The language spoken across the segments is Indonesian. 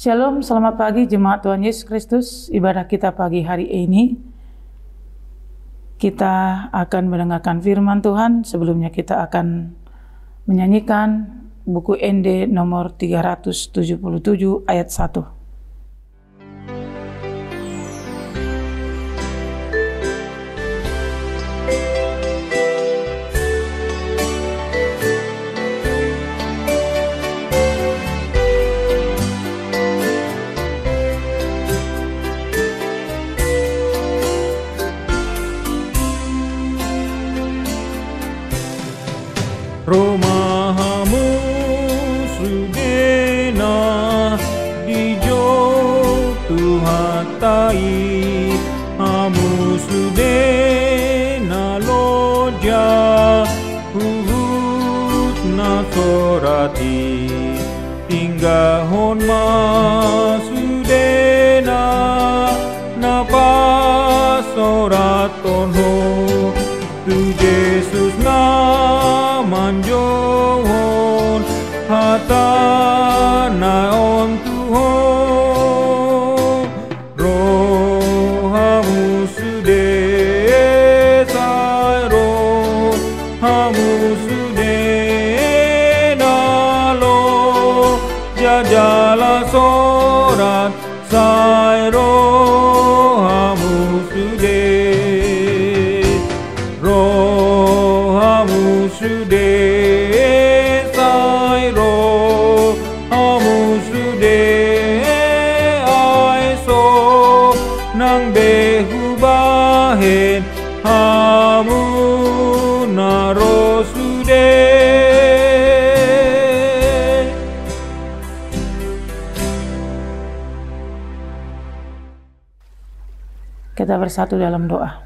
Shalom, selamat pagi jemaat Tuhan Yesus Kristus. Ibadah kita pagi hari ini, kita akan mendengarkan firman Tuhan. Sebelumnya kita akan menyanyikan buku ND nomor 377 ayat 1. Romahamu sudena dijauh Tuhan tai, hamu sudena loja huhut na sorati, tinggal honma sudena napa sorat tonho tu Yesus na manjohon hata naon Tuhan rohamu sude sai rohamu sude nalo jajala sorat sai rohamu sude rohamu sude sai rohamu sude aiso nang behubahen hamu naro sude. Kita bersatu dalam doa.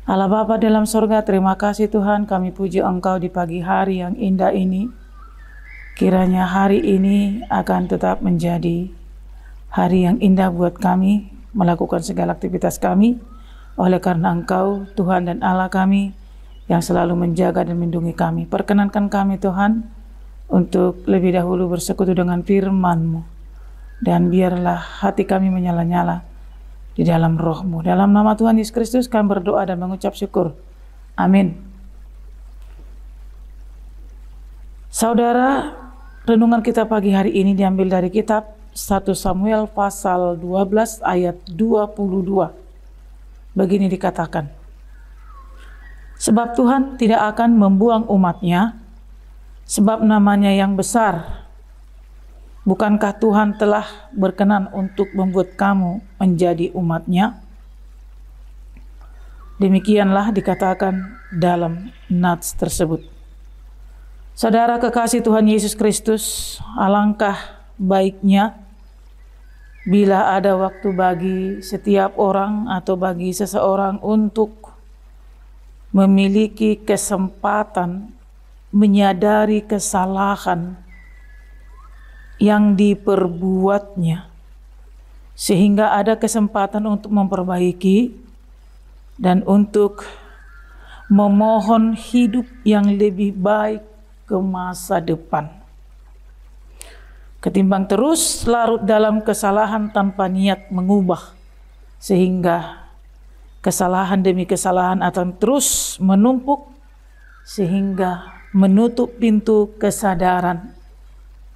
Allah Bapa dalam sorga, terima kasih Tuhan, kami puji Engkau di pagi hari yang indah ini. Kiranya hari ini akan tetap menjadi hari yang indah buat kami, melakukan segala aktivitas kami, oleh karena Engkau, Tuhan dan Allah kami, yang selalu menjaga dan melindungi kami. Perkenankan kami Tuhan, untuk lebih dahulu bersekutu dengan firman-Mu, dan biarlah hati kami menyala-nyala di dalam roh-Mu. Dalam nama Tuhan Yesus Kristus kami berdoa dan mengucap syukur. Amin. Saudara, renungan kita pagi hari ini diambil dari kitab 1 Samuel pasal 12 ayat 22. Begini dikatakan, sebab Tuhan tidak akan membuang umat-Nya, sebab namanya yang besar. Bukankah Tuhan telah berkenan untuk membuat kamu menjadi umat-Nya? Demikianlah dikatakan dalam nats tersebut. Saudara kekasih Tuhan Yesus Kristus, alangkah baiknya bila ada waktu bagi setiap orang atau bagi seseorang untuk memiliki kesempatan menyadari kesalahan yang diperbuatnya, sehingga ada kesempatan untuk memperbaiki dan untuk memohon hidup yang lebih baik ke masa depan, ketimbang terus larut dalam kesalahan tanpa niat mengubah, sehingga kesalahan demi kesalahan akan terus menumpuk sehingga menutup pintu kesadaran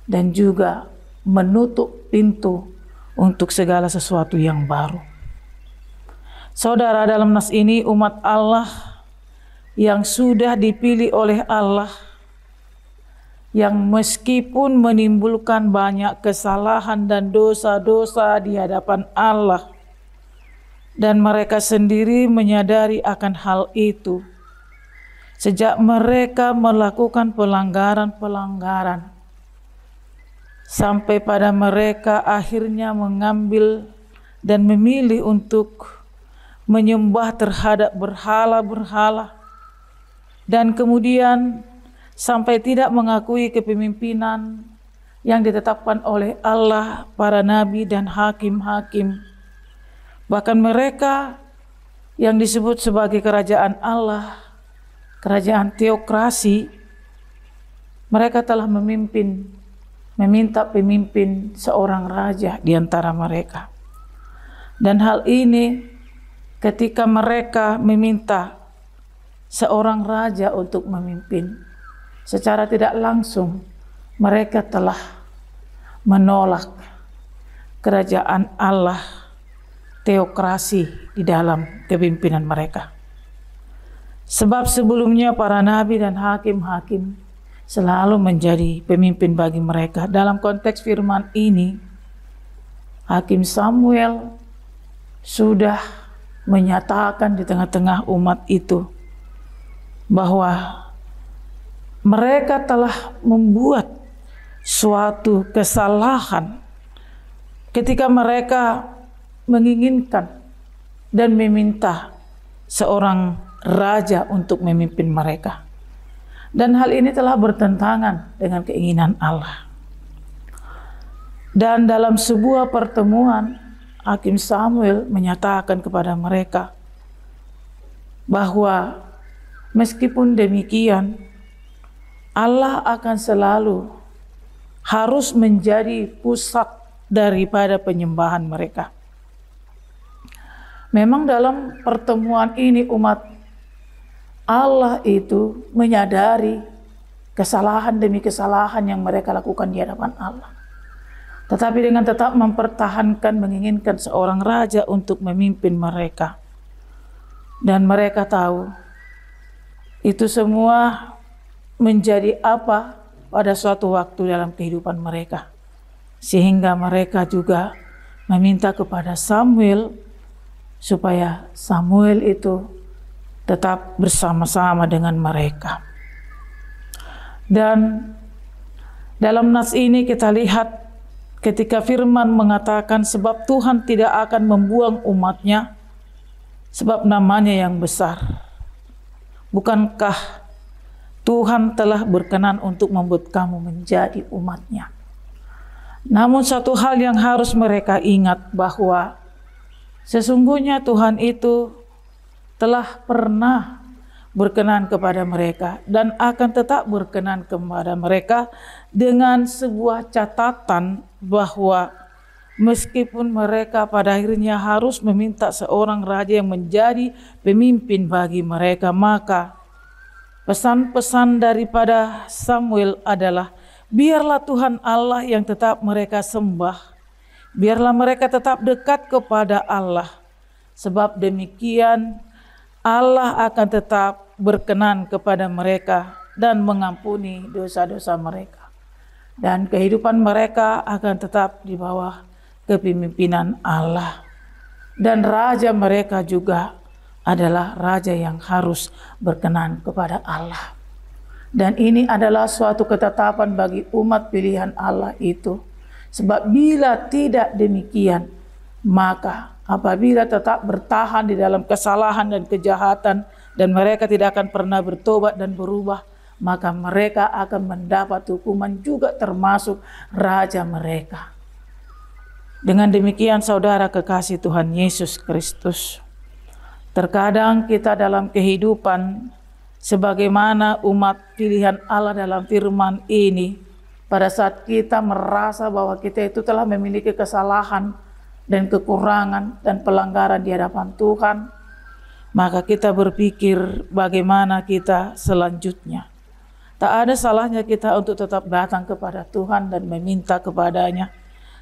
dan juga menutup pintu untuk segala sesuatu yang baru. Saudara, dalam nas ini umat Allah yang sudah dipilih oleh Allah, yang meskipun menimbulkan banyak kesalahan dan dosa-dosa di hadapan Allah, dan mereka sendiri menyadari akan hal itu, sejak mereka melakukan pelanggaran-pelanggaran, sampai pada mereka akhirnya mengambil dan memilih untuk menyembah terhadap berhala-berhala, dan kemudian sampai tidak mengakui kepemimpinan yang ditetapkan oleh Allah, para nabi dan hakim-hakim. Bahkan mereka yang disebut sebagai kerajaan Allah, kerajaan teokrasi, mereka telah memimpin meminta pemimpin seorang raja di antara mereka. Dan hal ini ketika mereka meminta seorang raja untuk memimpin, secara tidak langsung mereka telah menolak kerajaan Allah, teokrasi di dalam kepemimpinan mereka. Sebab sebelumnya para nabi dan hakim-hakim selalu menjadi pemimpin bagi mereka. Dalam konteks firman ini, Hakim Samuel sudah menyatakan di tengah-tengah umat itu bahwa mereka telah membuat suatu kesalahan ketika mereka menginginkan dan meminta seorang raja untuk memimpin mereka. Dan hal ini telah bertentangan dengan keinginan Allah. Dan dalam sebuah pertemuan, Hakim Samuel menyatakan kepada mereka bahwa meskipun demikian, Allah akan selalu harus menjadi pusat daripada penyembahan mereka. Memang dalam pertemuan ini umat Allah itu menyadari kesalahan demi kesalahan yang mereka lakukan di hadapan Allah. Tetapi dengan tetap mempertahankan, menginginkan seorang raja untuk memimpin mereka. Dan mereka tahu itu semua menjadi apa pada suatu waktu dalam kehidupan mereka. Sehingga mereka juga meminta kepada Samuel supaya Samuel itu tetap bersama-sama dengan mereka. Dan dalam nas ini kita lihat ketika firman mengatakan sebab Tuhan tidak akan membuang umatnya sebab namanya yang besar. Bukankah Tuhan telah berkenan untuk membuat kamu menjadi umatnya? Namun satu hal yang harus mereka ingat bahwa sesungguhnya Tuhan itu telah pernah berkenan kepada mereka dan akan tetap berkenan kepada mereka dengan sebuah catatan bahwa meskipun mereka pada akhirnya harus meminta seorang raja yang menjadi pemimpin bagi mereka, maka pesan-pesan daripada Samuel adalah biarlah Tuhan Allah yang tetap mereka sembah, biarlah mereka tetap dekat kepada Allah, sebab demikian Allah akan tetap berkenan kepada mereka dan mengampuni dosa-dosa mereka. Dan kehidupan mereka akan tetap di bawah kepemimpinan Allah. Dan raja mereka juga adalah raja yang harus berkenan kepada Allah. Dan ini adalah suatu ketetapan bagi umat pilihan Allah itu. Sebab bila tidak demikian, maka apabila tetap bertahan di dalam kesalahan dan kejahatan dan mereka tidak akan pernah bertobat dan berubah, maka mereka akan mendapat hukuman juga termasuk raja mereka. Dengan demikian saudara kekasih Tuhan Yesus Kristus, terkadang kita dalam kehidupan sebagaimana umat pilihan Allah dalam firman ini, pada saat kita merasa bahwa kita itu telah memiliki kesalahan dan kekurangan dan pelanggaran di hadapan Tuhan, maka kita berpikir bagaimana kita selanjutnya. Tak ada salahnya kita untuk tetap datang kepada Tuhan dan meminta kepadanya.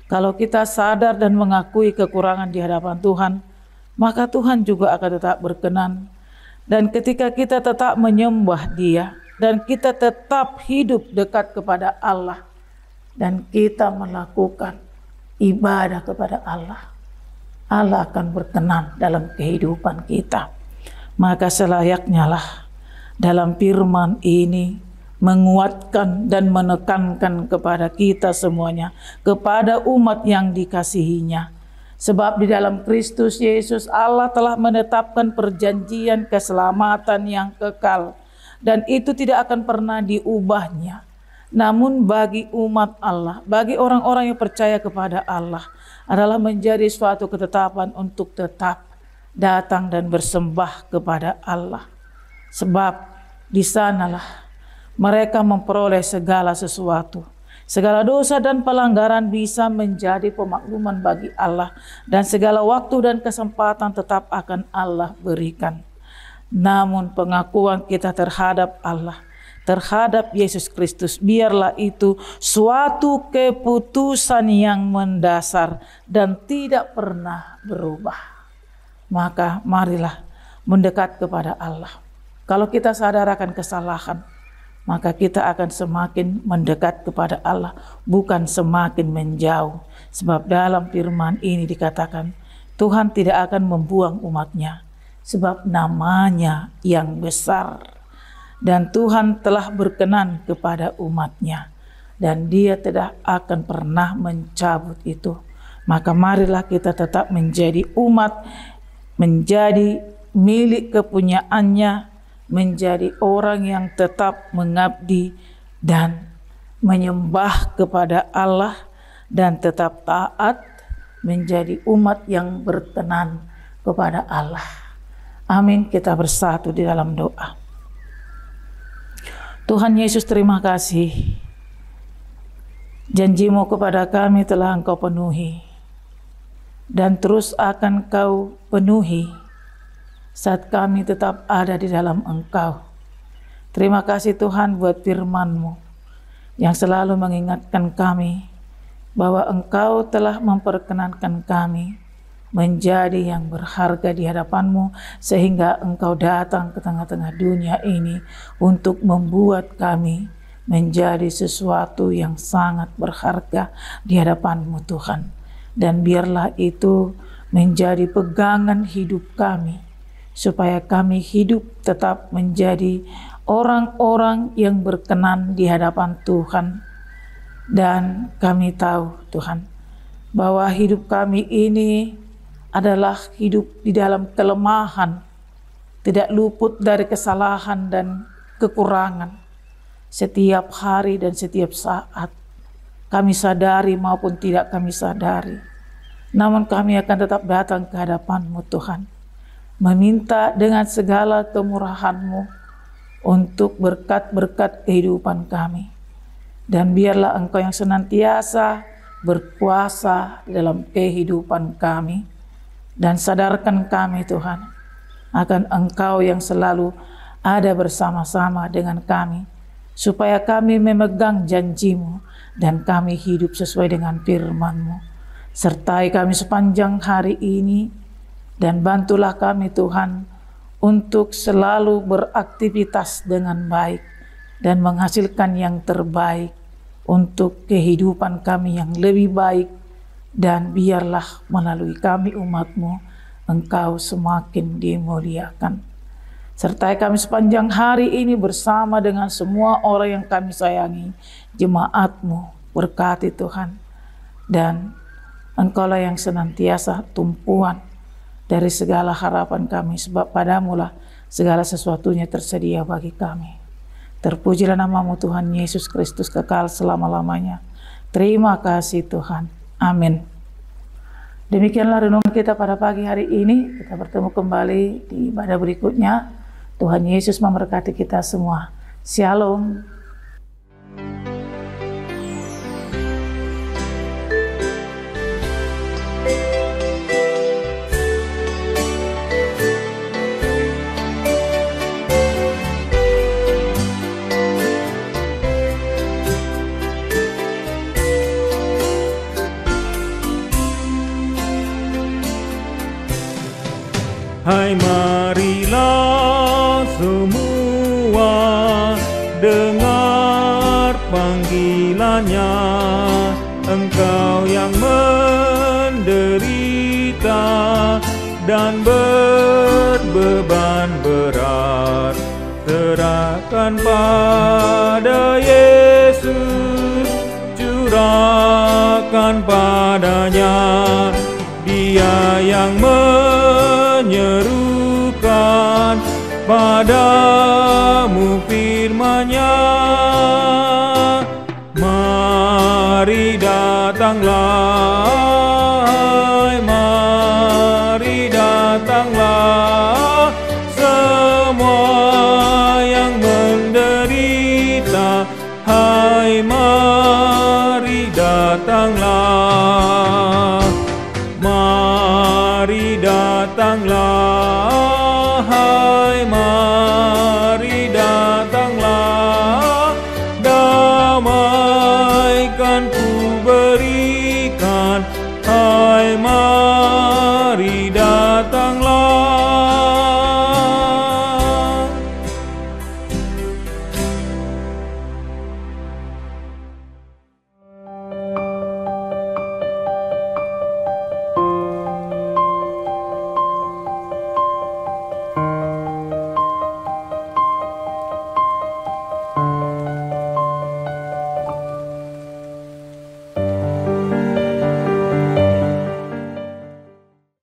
Kalau kita sadar dan mengakui kekurangan di hadapan Tuhan, maka Tuhan juga akan tetap berkenan. Dan ketika kita tetap menyembah Dia dan kita tetap hidup dekat kepada Allah dan kita melakukan ibadah kepada Allah, Allah akan berkenan dalam kehidupan kita. Maka selayaknya lah dalam firman ini menguatkan dan menekankan kepada kita semuanya, kepada umat yang dikasihinya. Sebab di dalam Kristus Yesus Allah telah menetapkan perjanjian keselamatan yang kekal, dan itu tidak akan pernah diubahnya. Namun bagi umat Allah, bagi orang-orang yang percaya kepada Allah, adalah menjadi suatu ketetapan untuk tetap datang dan bersembah kepada Allah. Sebab di sanalah mereka memperoleh segala sesuatu. Segala dosa dan pelanggaran bisa menjadi pemakluman bagi Allah, dan segala waktu dan kesempatan tetap akan Allah berikan. Namun pengakuan kita terhadap Allah, terhadap Yesus Kristus, biarlah itu suatu keputusan yang mendasar dan tidak pernah berubah. Maka marilah mendekat kepada Allah. Kalau kita sadar akan kesalahan, maka kita akan semakin mendekat kepada Allah, bukan semakin menjauh. Sebab dalam firman ini dikatakan, Tuhan tidak akan membuang umatnya, sebab namanya yang besar. Dan Tuhan telah berkenan kepada umatnya, dan Dia tidak akan pernah mencabut itu. Maka marilah kita tetap menjadi umat, menjadi milik kepunyaannya, menjadi orang yang tetap mengabdi dan menyembah kepada Allah, dan tetap taat, menjadi umat yang berkenan kepada Allah. Amin. Kita bersatu di dalam doa. Tuhan Yesus, terima kasih. Janji-Mu kepada kami telah Engkau penuhi, dan terus akan Kau penuhi saat kami tetap ada di dalam Engkau. Terima kasih Tuhan buat firman-Mu yang selalu mengingatkan kami bahwa Engkau telah memperkenankan kami menjadi yang berharga di hadapan-Mu, sehingga Engkau datang ke tengah-tengah dunia ini untuk membuat kami menjadi sesuatu yang sangat berharga di hadapan-Mu Tuhan. Dan biarlah itu menjadi pegangan hidup kami, supaya kami hidup tetap menjadi orang-orang yang berkenan di hadapan Tuhan. Dan kami tahu Tuhan, bahwa hidup kami ini adalah hidup di dalam kelemahan, tidak luput dari kesalahan dan kekurangan. Setiap hari dan setiap saat kami sadari maupun tidak kami sadari, namun kami akan tetap datang ke hadapan-Mu Tuhan, meminta dengan segala kemurahan-Mu untuk berkat-berkat kehidupan kami. Dan biarlah Engkau yang senantiasa berkuasa dalam kehidupan kami, dan sadarkan kami Tuhan akan Engkau yang selalu ada bersama-sama dengan kami, supaya kami memegang janji-Mu dan kami hidup sesuai dengan firman-Mu. Sertai kami sepanjang hari ini, dan bantulah kami Tuhan untuk selalu beraktivitas dengan baik dan menghasilkan yang terbaik untuk kehidupan kami yang lebih baik. Dan biarlah melalui kami umat-Mu, Engkau semakin dimuliakan. Sertai kami sepanjang hari ini bersama dengan semua orang yang kami sayangi, jemaat-Mu. Berkati Tuhan, dan Engkaulah yang senantiasa tumpuan dari segala harapan kami, sebab padamu-lah segala sesuatunya tersedia bagi kami. Terpujilah nama-Mu Tuhan Yesus Kristus kekal selama-lamanya. Terima kasih Tuhan. Amin. Demikianlah renungan kita pada pagi hari ini. Kita bertemu kembali di ibadah berikutnya. Tuhan Yesus memberkati kita semua. Shalom. Hai marilah semua dengar panggilannya, engkau yang menderita dan berbeban berat, serahkan pada Yesus, curahkan padanya. Dia yang menyerukan padamu firman-Nya. Mari datanglah, mari datanglah, semua yang menderita. Hai datanglah